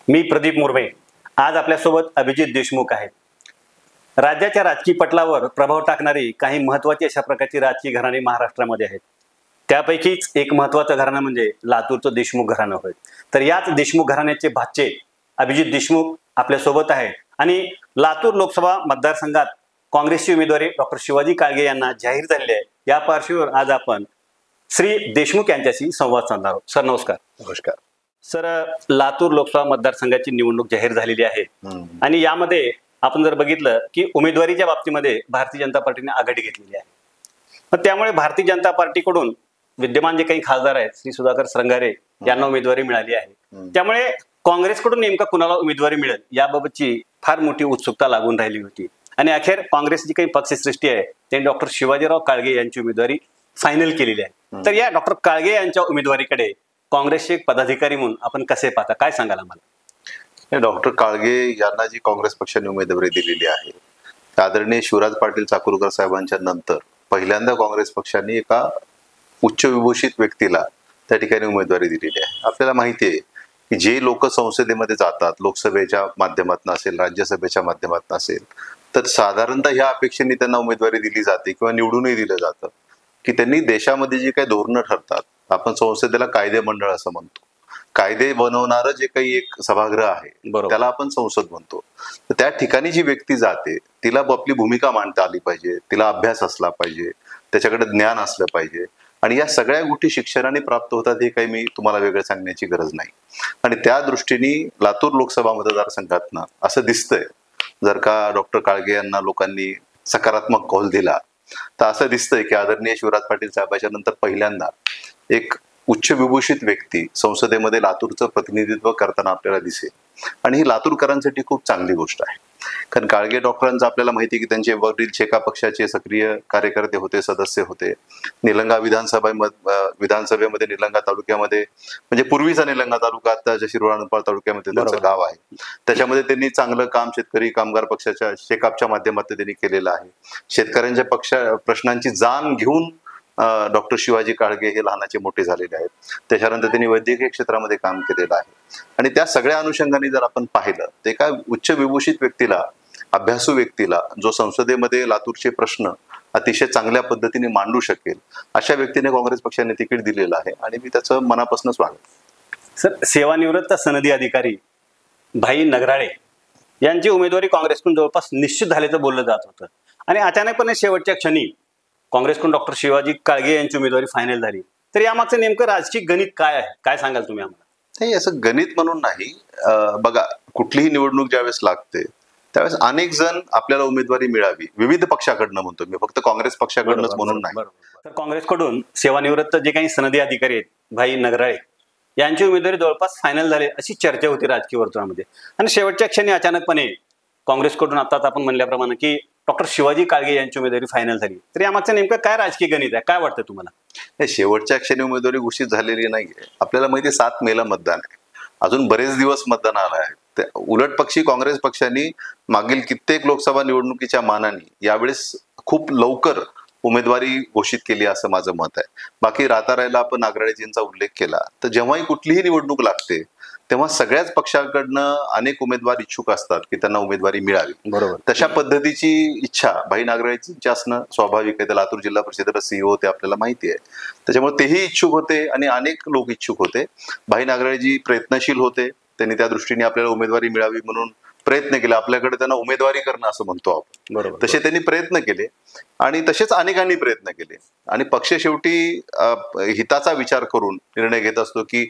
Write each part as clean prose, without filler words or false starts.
मी प्रदीप मुर्मे। आज आपल्यासोबत अभिजित देशमुख आहेत। राज्याच्या राजकीय पटलावर प्रभाव टाकणारी काही महत्त्वाची अशा प्रकारची राजकीय घराणे महाराष्ट्रामध्ये आहेत। त्यापैकीच एक महत्त्वाचं घराणं म्हणजे लातूरचं देशमुख घराणं होय। तर याच देशमुख घराण्याचे भाचे अभिजित देशमुख आपल्यासोबत आहेत आणि लातूर लोकसभा मतदारसंघात काँग्रेसची उमेदवारी डॉक्टर शिवाजी काळगे यांना जाहीर झालेली आहे। या पार्श्वभूमीवर आज आपण श्री देशमुख यांच्याशी संवाद साधणार आहोत। सर नमस्कार। नमस्कार सर, लातूर लोकसभा मतदारसंघाची निवडणूक जाहीर झालेली आहे आणि यामध्ये आपण जर बघितलं की उमेदवारीच्या बाबतीमध्ये भारतीय जनता पार्टीने आघाडी घेतलेली आहे। पण त्यामुळे भारतीय जनता पार्टीकडून विद्यमान जे काही खासदार आहेत श्री सुधाकर श्रंगारे यांना उमेदवारी मिळाली आहे। त्यामुळे काँग्रेसकडून नेमका कुणाला उमेदवारी मिळेल याबाबतची फार मोठी उत्सुकता लागून राहिली होती आणि अखेर काँग्रेसची काही पक्षश्रेष्ठी आहे त्यांनी डॉक्टर शिवाजीराव काळगे यांची उमेदवारी फायनल केलेली आहे। तर या डॉक्टर काळगे यांच्या उमेदवारीकडे काँग्रेसचे एक पदाधिकारी म्हणून आपण कसे पाहता, काय सांगाल आम्हाला? डॉक्टर काळगे यांना जी काँग्रेस पक्षाने उमेदवारी दिलेली आहे, आदरणीय शिवराज पाटील चाकूरकर साहेबांच्या नंतर पहिल्यांदा काँग्रेस पक्षाने एका उच्च विभूषित व्यक्तीला त्या ठिकाणी उमेदवारी दिलेली आहे। आपल्याला माहिती आहे की जे लोक संसदेमध्ये जातात, लोकसभेच्या माध्यमातून असेल, राज्यसभेच्या माध्यमातून असेल, तर साधारणतः ह्या अपेक्षेने त्यांना उमेदवारी दिली जाते किंवा निवडूनही दिलं जातं की त्यांनी देशामध्ये जी काही धोरणं ठरतात, आपण संसदेला कायदे मंडळ असं म्हणतो, कायदे बनवणारं जे काही एक सभागृह आहे त्याला आपण संसद म्हणतो। तर त्या ठिकाणी जी व्यक्ती जाते तिला आपली भूमिका मांडता आली पाहिजे, तिला अभ्यास असला पाहिजे, त्याच्याकडे ज्ञान असलं पाहिजे आणि या सगळ्या गोष्टी शिक्षणाने प्राप्त होतात हे काही मी तुम्हाला वेगळं सांगण्याची गरज नाही। आणि त्या दृष्टीने लातूर लोकसभा मतदारसंघातनं असं दिसतंय, जर का डॉक्टर काळगे यांना लोकांनी सकारात्मक कौल दिला तर असं दिसतंय की आदरणीय शिवराज पाटील साहेबांच्या नंतर पहिल्यांदा एक उच्च विभूषित व्यक्ती संसदेमध्ये लातूरचं प्रतिनिधित्व करताना आपल्याला दिसेल आणि ही लातूरकरांसाठी खूप चांगली गोष्ट आहे। कारण काळगे डॉक्टरांचं आपल्याला माहिती आहे की त्यांचे वडील शेका पक्षाचे सक्रिय कार्यकर्ते होते, सदस्य होते। निलंगा विधानसभेमध्ये निलंगा तालुक्यामध्ये, म्हणजे पूर्वीचा निलंगा तालुका आता शिरोळ तालुक्यामध्ये त्यांचं गाव आहे, त्याच्यामध्ये त्यांनी चांगलं काम शेतकरी कामगार पक्षाच्या शेकापच्या माध्यमातून त्यांनी केलेलं आहे। शेतकऱ्यांच्या प्रश्नांची जाण घेऊन डॉक्टर शिवाजी काळगे हे लहानाचे मोठे झालेले आहेत। त्याच्यानंतर त्यांनी वैद्यकीय क्षेत्रामध्ये काम केलेलं आहे आणि त्या सगळ्या अनुषंगाने जर आपण पाहिलं तर एका उच्च विभूषित व्यक्तीला, अभ्यासू व्यक्तीला, जो संसदेमध्ये लातूरचे प्रश्न अतिशय चांगल्या पद्धतीने मांडू शकेल, अशा व्यक्तीने काँग्रेस पक्षाने तिकीट दिलेलं आहे आणि मी त्याचं मनापासून स्वागत। सर, सेवानिवृत्त सनदी अधिकारी भाई नगराळे यांची उमेदवारी काँग्रेसकडून जवळपास निश्चित झाल्याचं बोललं जात होतं आणि अचानकपणे शेवटच्या क्षणी काँग्रेसकडून डॉक्टर शिवाजी काळगे यांची उमेदवारी फायनल झाली। तर यामागचं नेमकं राजकीय गणित काय आहे, काय सांगाल तुम्ही आम्हाला? नाही, असं गणित म्हणून नाही। बघा, कुठलीही निवडणूक ज्यावेळेस लागते त्यावेळेस अनेक जण आपल्याला उमेदवारी मिळावी विविध पक्षाकडनं म्हणतो मी, फक्त काँग्रेस पक्षाकडनंच म्हणून नाही। तर काँग्रेसकडून सेवानिवृत्त जे काही सनदी अधिकारी आहेत भाई नगराळे यांची उमेदवारी जवळपास फायनल झाली अशी चर्चा होती राजकीय वर्तुळामध्ये आणि शेवटच्या क्षणी अचानकपणे काँग्रेसकडून आताच आपण म्हणल्याप्रमाणे की डॉक्टर शिवाजी काळगे यांची उमेदवारी फायनल झाली। तर यामागचं नेमकं काय राजकीय गणित आहे, काय वाटतं तुम्हाला? शेवटच्या क्षणी उमेदवारी घोषित झालेली नाहीये। आपल्याला माहिती आहे 7 मेला मतदान आहे, अजून बरेच दिवस मतदानाला आहे। उलट पक्षी काँग्रेस पक्षांनी मागील कित्येक लोकसभा निवडणुकीच्या मानाने यावेळेस खूप लवकर उमेदवारी घोषित केली असं माझं मत आहे। बाकी राहिला आपण नागराळेजींचा उल्लेख केला, तर जेव्हाही कुठलीही निवडणूक लागते तेव्हा सगळ्याच पक्षाकडनं अनेक उमेदवार इच्छुक असतात की त्यांना उमेदवारी मिळावी। बरोबर, तशा पद्धतीची इच्छा भाई नागराळेजींची असणं स्वाभाविक आहे। लातूर जिल्हा परिषदेला CEO होते, आपल्याला माहिती आहे, त्याच्यामुळे तेही इच्छुक होते आणि अनेक लोक इच्छुक होते। भाई नागराळेजी प्रयत्नशील होते, त्यांनी त्या दृष्टीने आपल्याला उमेदवारी मिळावी म्हणून प्रयत्न केले। आपल्याकडे त्यांना उमेदवारी करणं असं म्हणतो आपण, बरोबर, तसे त्यांनी प्रयत्न केले आणि तसेच अनेकांनी प्रयत्न केले आणि पक्ष शेवटी हिताचा विचार करून निर्णय घेत असतो की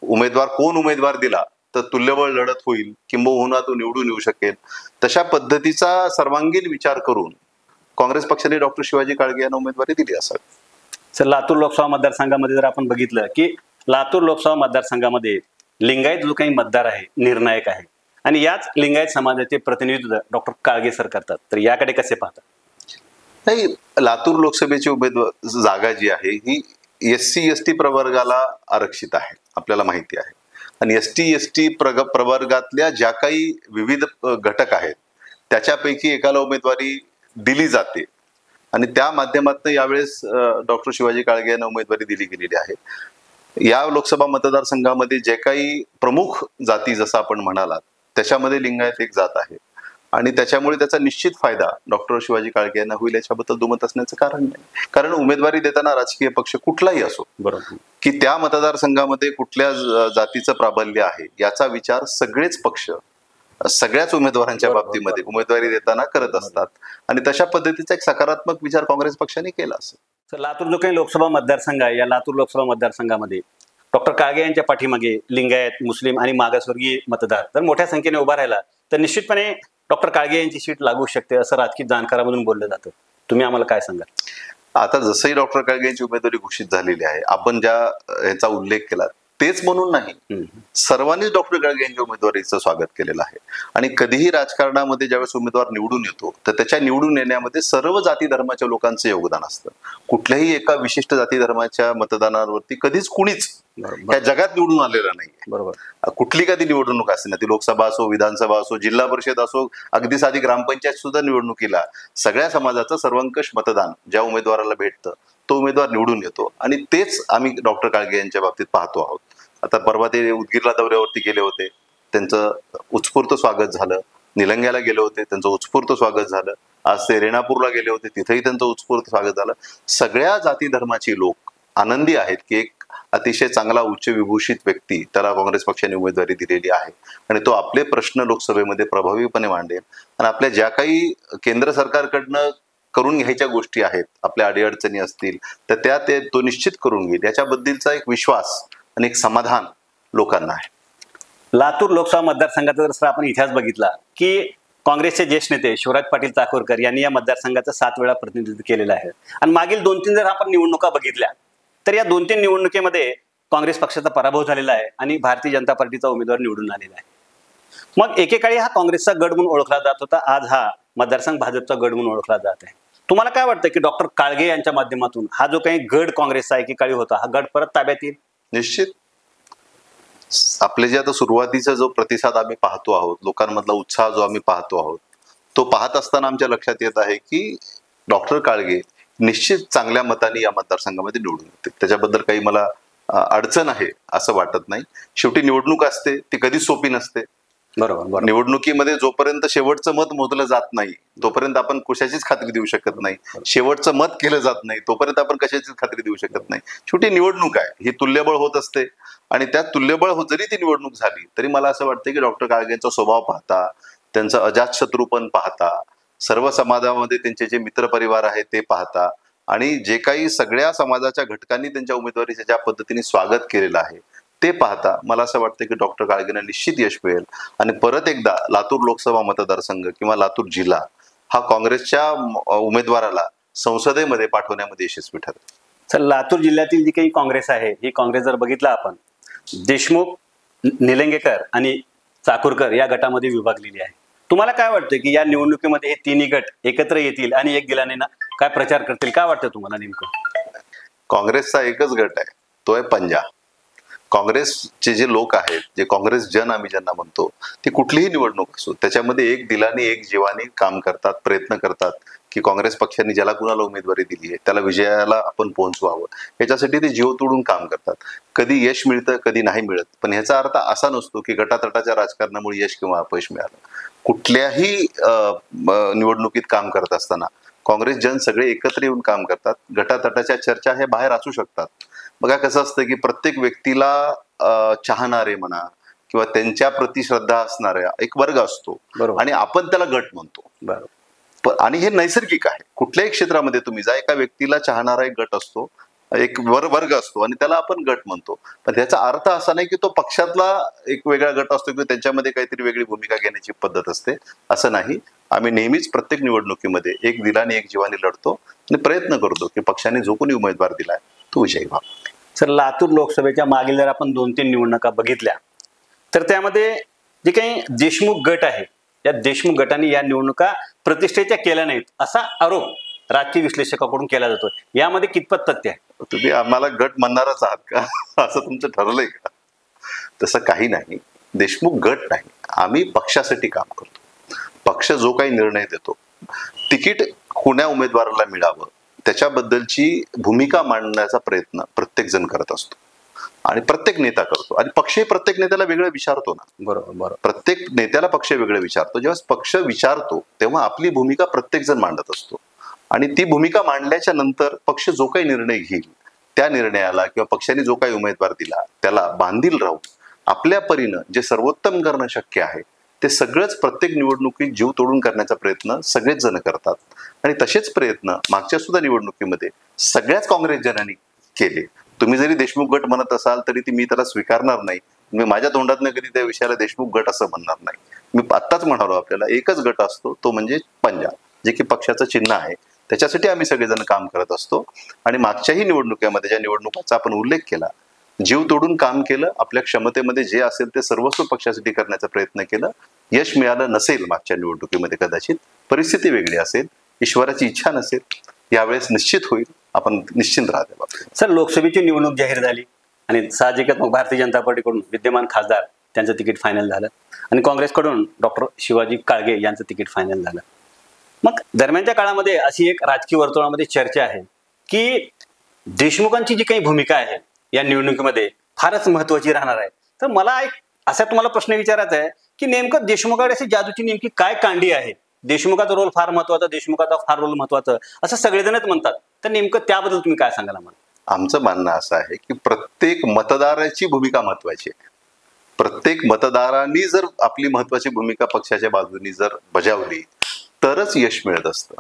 कोण उमेदवार दिला तर तुल्यबळ लढत होईल, किंबहुना तो निवडून येऊ शकेल। तशा पद्धतीचा सर्वांगीण विचार करून काँग्रेस पक्षाने डॉक्टर शिवाजी काळगे यांना उमेदवारी दिली असावी। सर, लातूर लोकसभा मतदारसंघामध्ये जर आपण बघितलं की लातूर लोकसभा मतदारसंघामध्ये लिंगायत जो काही मतदार आहे निर्णायक आहे आणि याच लिंगायत समाजाचे प्रतिनिधित्व डॉक्टर काळगे सर करतात, तर याकडे कसे पाहतात? नाही, लातूर लोकसभेची जागा जी आहे ही SC ST प्रवर्गाला आरक्षित आहे, आपल्याला माहिती आहे। आणि ST ST प्रवर्गातल्या ज्या काही विविध घटक आहेत त्याच्यापैकी एकाला उमेदवारी दिली जाते आणि त्या माध्यमातून यावेळेस डॉक्टर शिवाजी काळगे यांना उमेदवारी दिली गेलेली आहे। या लोकसभा मतदारसंघामध्ये जे काही प्रमुख जाती जसं आपण म्हणालात त्याच्यामध्ये लिंगायत एक जात आहे आणि त्याच्यामुळे त्याचा निश्चित फायदा डॉक्टर शिवाजी काळगे यांना होईल याच्याबद्दल दुमत असण्याचं कारण नाही. कारण उमेदवारी देताना राजकीय पक्ष कुठलाही असो बरोबर की त्या मतदारसंघामध्ये कुठल्या जातीचं प्राबल्य आहे याचा विचार सगळेच पक्ष सगळ्याच उमेदवारांच्या बरोबर, बाबतीमध्ये बरोबर. उमेदवारी देताना करत असतात आणि तशा पद्धतीचा एक सकारात्मक विचार काँग्रेस पक्षाने केला असेल. तर लातूर जो काही लोकसभा मतदारसंघ आहे या लातूर लोकसभा मतदारसंघामध्ये डॉक्टर काळगे यांच्या पाठीमागे लिंगायत, मुस्लिम आणि मागासवर्गीय मतदार जर मोठ्या संख्येने उभा राहिला तर निश्चितपने डॉक्टर काळगे यांची सीट लागू शकते असं राजकीय जाणकारामधून बोललं जातं. तुम्ही आम्हाला काय सांगाल? आता जसंही डॉक्टर काळगे यांची उमेदवारी घोषित झालेली आहे, आपण ज्या याचा उल्लेख केला तेच म्हणून नाही, सर्वांनीच डॉक्टर काळगे यांच्या उमेदवारीचं स्वागत केलेलं आहे. आणि कधीही राजकारणामध्ये ज्यावेळेस उमेदवार निवडून येतो तर त्याच्या निवडून येण्यामध्ये सर्व जाती धर्माच्या लोकांचं योगदान असतं. कुठल्याही एका विशिष्ट जाती धर्माच्या मतदानावरती कधीच कुणीच या जगात निवडून आलेलं नाही. बरोबर. कुठली कधी निवडणूक असते ना, ती लोकसभा असो, विधानसभा असो, जिल्हा परिषद असो, अगदी साधी ग्रामपंचायत सुद्धा निवडणुकीला सगळ्या समाजाचं सर्वंकष मतदान ज्या उमेदवाराला भेटतं तो उमेदवार निवडून येतो आणि तेच आम्ही डॉक्टर काळगे यांच्या बाबतीत पाहतो आहोत. आता परवा ते उदगीरला दौऱ्यावरती गेले होते, त्यांचं उत्स्फूर्त स्वागत झालं. निलंग्याला गेले होते, त्यांचं उत्स्फूर्त स्वागत झालं. आज ते रेणापूरला गेले होते, तिथेही त्यांचं उत्स्फूर्त स्वागत झालं. सगळ्या जाती धर्माची लोक आनंदी आहेत की एक अतिशय चांगला उच्च विभूषित व्यक्ती त्याला काँग्रेस पक्षाने उमेदवारी दिलेली आहे आणि तो आपले प्रश्न लोकसभेमध्ये प्रभावीपणे मांडेल आणि आपल्या ज्या काही केंद्र सरकारकडनं करून घ्यायच्या गोष्टी आहेत, आपल्या अडीअडचणी असतील तर ते तो निश्चित करून घेईल याच्याबद्दलचा एक विश्वास आणि एक समाधान लोकांना आहे. लातूर लोकसभा मतदारसंघाचा जर आपण इतिहास बघितला की काँग्रेसचे ज्येष्ठ नेते शिवराज पाटील चाकूरकर यांनी या मतदारसंघाचं 7 वेळा प्रतिनिधित्व केलेलं आहे आणि मागील 2-3 जर आपण निवडणुका बघितल्या तर या 2-3 निवडणुकीमध्ये काँग्रेस पक्षाचा पराभव झालेला आहे आणि भारतीय जनता पार्टीचा उमेदवार निवडून आलेला आहे. मग एकेकाळी हा काँग्रेसचा गड म्हणून ओळखला जात होता, आज हा मतदारसंघ भाजपचा गड म्हणून ओळखला जात आहे. तुम्हाला काय वाटतं की डॉक्टर काळगे यांच्या माध्यमातून हा जो काही गड काँग्रेसचा एकेकाळी होता हा गड परत ताब्यात येईल? निश्चित. आपले जे आता सुरुवातीचा जो प्रतिसाद आम्ही पाहतो आहोत, लोकांमधला उत्साह जो आम्ही पाहतो आहोत, तो पाहत असताना आमच्या लक्षात येत आहे की डॉक्टर काळगे निश्चित चांगल्या मताने या मतदारसंघामध्ये निवडून येते. त्याच्याबद्दल काही मला अडचण आहे असं वाटत नाही. शेवटी निवडणूक असते, ती कधी सोपी नसते. बरोबर. निवडणुकीमध्ये जोपर्यंत शेवटचं मत मोजलं जात नाही तोपर्यंत आपण कशाचीच खात्री देऊ शकत नाही. शेवटचं मत केलं जात नाही तोपर्यंत आपण कशाचीच खात्री देऊ शकत नाही. शेवटी निवडणूक आहे, ही तुल्यबळ होत असते आणि त्या तुल्यबळ जरी ती निवडणूक झाली तरी मला असं वाटतं की डॉक्टर काळगेंचा स्वभाव पाहता, त्यांचं अजातशत्रूपण पाहता, सर्व समाजामध्ये त्यांचे जे मित्रपरिवार आहेत ते पाहता आणि जे काही सगळ्या समाजाच्या घटकांनी त्यांच्या उमेदवारीचं ज्या पद्धतीने स्वागत केलेलं आहे ते पाहता मला असं वाटतं की डॉक्टर काळगेंना निश्चित यश मिळेल आणि परत एकदा लातूर लोकसभा मतदारसंघ किंवा लातूर जिल्हा हा काँग्रेसच्या उमेदवाराला संसदेमध्ये पाठवण्यामध्ये यशस्वी ठरेल. तर लातूर जिल्ह्यातील जी काही काँग्रेस आहे ही काँग्रेस जर बघितला आपण देशमुख, निलंगेकर आणि चाकूरकर या गटामध्ये विभागलेली आहे. तुम्हाला काय वाटतं की या निवडणुकीमध्ये हे तिन्ही गट एकत्र येतील आणि एक दिलाने ना काय प्रचार करतील? काय वाटतं तुम्हाला नेमकं? काँग्रेसचा एकच गट आहे, तो आहे पंजा. काँग्रेसचे जे लोक आहेत, जे काँग्रेस जन आम्ही ज्यांना म्हणतो, ती कुठलीही निवडणूक असो त्याच्यामध्ये एक दिलाने एक जीवाने काम करतात, प्रयत्न करतात की काँग्रेस पक्षाने ज्याला कुणाला उमेदवारी दिली आहे त्याला विजयाला आपण पोहोचवावं याच्यासाठी ते जीव तोडून काम करतात. कधी यश मिळतं, कधी नाही मिळत, पण ह्याचा अर्थ असा नसतो की गटातटाच्या राजकारणामुळे यश किंवा अपयश मिळालं. कुठल्याही निवडणुकीत काम करत असताना काँग्रेस जन सगळे एकत्र येऊन काम करतात. गटातटाच्या चर्चा हे बाहेर असू शकतात. बघा कसं असतं की प्रत्येक व्यक्तीला चाहणारे म्हणा किंवा त्यांच्या प्रति श्रद्धा असणारा एक वर्ग असतो आणि आपण त्याला गट म्हणतो. आणि हे नैसर्गिक आहे. कुठल्याही क्षेत्रामध्ये तुम्ही जा, एका व्यक्तीला चाहणारा एक गट असतो, एक वर्ग असतो आणि त्याला आपण गट म्हणतो. पण त्याचा अर्थ असा नाही की तो पक्षातला एक वेगळा गट असतो किंवा त्यांच्यामध्ये काहीतरी वेगळी भूमिका घेण्याची पद्धत असते, असं नाही. आम्ही नेहमीच प्रत्येक निवडणुकीमध्ये एक दिलाने एक जीवाने लढतो आणि प्रयत्न करतो की पक्षाने जो कोणी उमेदवार दिलाय तो विजयी व्हावा. सर, लातूर लोकसभेच्या मागील जर आपण 2-3 निवडणुका बघितल्या तर त्यामध्ये जे काही देशमुख गट आहे या देशमुख गटाने या निवडणुका प्रतिष्ठेच्या केल्या नाहीत असा आरोप राजकीय विश्लेषकाकडून केला जातो. यामध्ये कितपत तथ्य आहे? तुम्ही आम्हाला गट म्हणणारच आहात का असं तुमचं ठरलंय का? तसं काही नाही. देशमुख गट नाही, आम्ही पक्षासाठी काम करतो. पक्ष जो काही निर्णय देतो, तिकीट कोण्या उमेदवाराला मिळावं त्याच्याबद्दलची भूमिका मांडण्याचा प्रयत्न प्रत्येक जण करत असतो. आणि प्रत्येक नेता करतो आणि पक्षही प्रत्येक नेत्याला वेगळं विचारतो ना. बरोबर बरोबर. प्रत्येक नेत्याला पक्ष वेगळं विचारतो. जेव्हा पक्ष विचारतो तेव्हा आपली भूमिका प्रत्येक जण मांडत असतो आणि ती भूमिका मांडल्याच्या नंतर पक्ष जो काही निर्णय घेईल त्या निर्णयाला किंवा पक्षाने जो काही उमेदवार दिला त्याला बांधील राहून आपल्या परीनं जे सर्वोत्तम करणं शक्य आहे ते सगळंच प्रत्येक निवडणुकीत जीव तोडून करण्याचा प्रयत्न सगळेच जण करतात. आणि तसेच प्रयत्न मागच्या सुद्धा निवडणुकीमध्ये सगळ्याच काँग्रेस जनांनी केले. तुम्ही जरी देशमुख गट म्हणत असाल तरी मी त्याला स्वीकारणार नाही. मी माझ्या तोंडातनं कधी त्या विषयाला देशमुख गट असं म्हणणार नाही. मी आत्ताच म्हणालो आपल्याला एकच गट असतो तो म्हणजे पंजा, जे की पक्षाचं चिन्ह आहे. त्याच्यासाठी आम्ही सगळेजण काम करत असतो आणि मागच्याही निवडणुकीमध्ये ज्या निवडणुकांचा आपण उल्लेख केला जीव तोडून काम केलं, आपल्या क्षमतेमध्ये जे असेल ते सर्वस्व पक्षासाठी करण्याचा प्रयत्न केला. यश मिळालं नसेल मागच्या निवडणुकीमध्ये, कदाचित परिस्थिती वेगळी असेल, ईश्वराची इच्छा नसेल, यावेळेस निश्चित होईल. आपण निश्चिंत राहते. सर, लोकसभेची निवडणूक जाहीर झाली आणि साहजिकच मग भारतीय जनता पार्टीकडून विद्यमान खासदार त्यांचं तिकीट फायनल झालं आणि काँग्रेसकडून डॉक्टर शिवाजी काळगे यांचं तिकीट फायनल झालं. मग दरम्यानच्या काळामध्ये अशी एक राजकीय वर्तुळामध्ये चर्चा आहे की देशमुखांची जी काही भूमिका आहे या निवडणुकीमध्ये फारच महत्वाची राहणार आहे. तर मला एक असा तुम्हाला प्रश्न विचारायचा आहे की नेमकं देशमुखाकडे अशी जादूची नेमकी काय कांडी आहे? देशमुखाचा रोल फार महत्वाचा, देशमुखाचा फार रोल महत्वाचा असं सगळेजणच म्हणतात. तर नेमकं त्याबद्दल तुम्ही काय सांगाल आम्हाला? आमचं म्हणणं असं आहे की प्रत्येक मतदाराची भूमिका महत्वाची आहे. प्रत्येक मतदारांनी जर आपली महत्वाची भूमिका पक्षाच्या बाजूनी जर बजावली तरच यश मिळत असतं.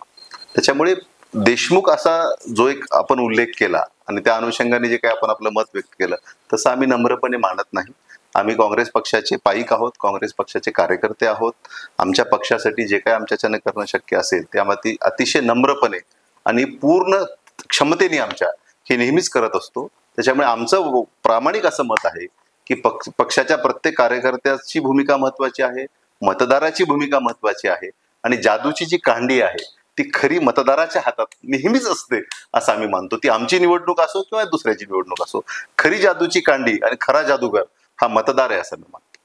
त्याच्यामुळे देशमुख असा जो एक आपण उल्लेख केला आणि त्या अनुषंगाने जे काही आपण आपलं मत व्यक्त केलं तसं आम्ही नम्रपणे मानत नाही. आम्ही काँग्रेस पक्षाचे पाईक आहोत, काँग्रेस पक्षाचे कार्यकर्ते आहोत. आमच्या पक्षासाठी जे काही आमच्याच्यानं करणं शक्य असेल ते आम्ही अतिशय नम्रपणे आणि पूर्ण क्षमतेने आमच्या हे नेहमीच करत असतो. त्याच्यामुळे आमचं प्रामाणिक असं मत आहे की पक्षाच्या प्रत्येक कार्यकर्त्याची भूमिका महत्वाची आहे, मतदाराची भूमिका महत्वाची आहे आणि जादूची जी कांडी आहे ती खरी मतदाराच्या हातात नेहमीच असते असं आम्ही मानतो. ती आमची निवडणूक असो किंवा दुसऱ्याची निवडणूक असो, खरी जादूची कांडी आणि खरा जादूगर हा मतदार आहे असं मी मानतो.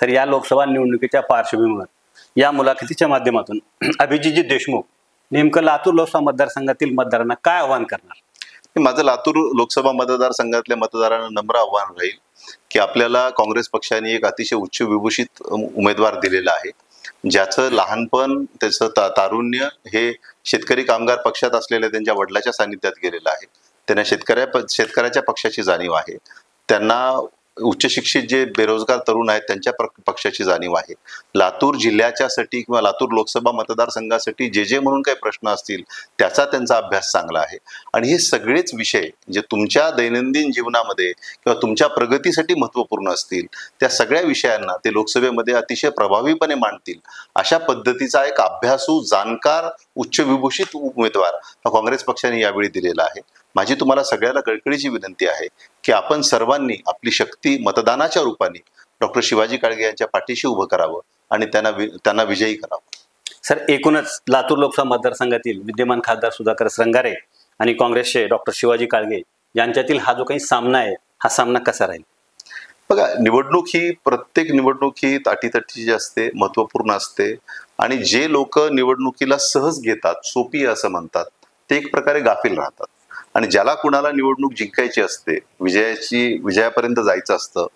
सर, या लोकसभा निवडणुकीच्या पार्श्वभूमीवर या मुलाखतीच्या माध्यमातून अभिजितजी देशमुख नेमकं लातूर लोकसभा मतदारसंघातील मतदारांना काय आव्हान करणार? माझं लातूर लोकसभा मतदारसंघातल्या मतदारांना नम्र आव्हान राहील की आपल्याला काँग्रेस पक्षाने एक अतिशय उच्च विभूषित उमेदवार दिलेला आहे, ज्याचं लहानपण, त्याचं तारुण्य हे शेतकरी कामगार पक्षात असलेल्या त्यांच्या वडिलाच्या सानिध्यात गेलेलं आहे. त्यांना शेतकऱ्याच्या पक्षाची जाणीव आहे. त्यांना उच्च शिक्षित जे बेरोजगार तरुण आहेत त्यांच्या पक्षाची जाणीव आहे. लातूर जिल्ह्याच्यासाठी किंवा लातूर लोकसभा मतदारसंघासाठी जे म्हणून काही प्रश्न असतील त्याचा त्यांचा अभ्यास चांगला आहे. आणि हे सगळेच विषय जे तुमच्या दैनंदिन जीवनामध्ये किंवा तुमच्या प्रगतीसाठी महत्त्वपूर्ण असतील त्या सगळ्या विषयांना ते लोकसभेमध्ये अतिशय प्रभावीपणे मांडतील अशा पद्धतीचा एक अभ्यासू, जाणकार, उच्च विभूषित उमेदवार हा काँग्रेस पक्षाने यावेळी दिलेला आहे. माझी तुम्हाला सगळ्याला कळकळीची विनंती आहे की आपण सर्वांनी आपली शक्ती मतदानाच्या रूपाने डॉक्टर शिवाजी काळगे यांच्या पाठीशी उभं करावं आणि त्यांना विजयी करावं. सर, एकूणच लातूर लोकसभा मतदारसंघातील विद्यमान खासदार सुधाकर श्रंगारे आणि काँग्रेसचे डॉक्टर शिवाजी काळगे यांच्यातील हा जो काही सामना आहे हा सामना कसा राहील? बघा, निवडणूक ही प्रत्येक निवडणूक ही अटीतटीची असते, महत्वपूर्ण असते आणि जे लोक निवडणुकीला सहज घेतात, सोपी असं म्हणतात, ते एक प्रकारे गाफील राहतात. आणि ज्याला कुणाला निवडणूक जिंकायची असते, विजयापर्यंत जायचं असतं,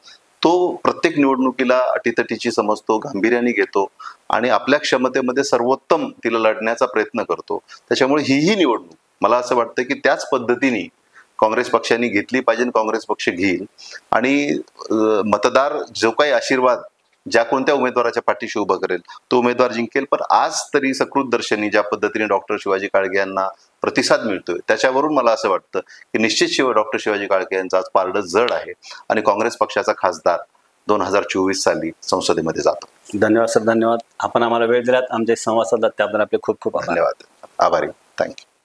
तो प्रत्येक निवडणुकीला अटीतटीची समजतो, गांभीर्याने घेतो आणि आपल्या क्षमतेमध्ये सर्वोत्तम तिला लढण्याचा प्रयत्न करतो. त्याच्यामुळे ही निवडणूक मला असं वाटतं की त्याच पद्धतीने काँग्रेस पक्षाने घेतली पाहिजे, काँग्रेस पक्ष घेईल आणि मतदार जो काही आशीर्वाद ज्या कोणत्या उमेदवाराच्या पाठीशी उभं करेल तो उमेदवार जिंकेल. पण आज तरी सकृत दर्शनी ज्या पद्धतीने डॉक्टर शिवाजी काळगे यांना प्रतिसाद मिळतोय त्याच्यावरून मला असं वाटतं की निश्चित डॉक्टर शिवाजी काळगे यांचं आज पारडं जड आहे आणि काँग्रेस पक्षाचा खासदार 2024 साली संसदेमध्ये जातो. धन्यवाद सर, धन्यवाद. आपण आम्हाला वेळ दिलात, आमचे संवाद साधलात त्याबद्दल आपले खूप खूप धन्यवाद. आभारी. थँक्यू.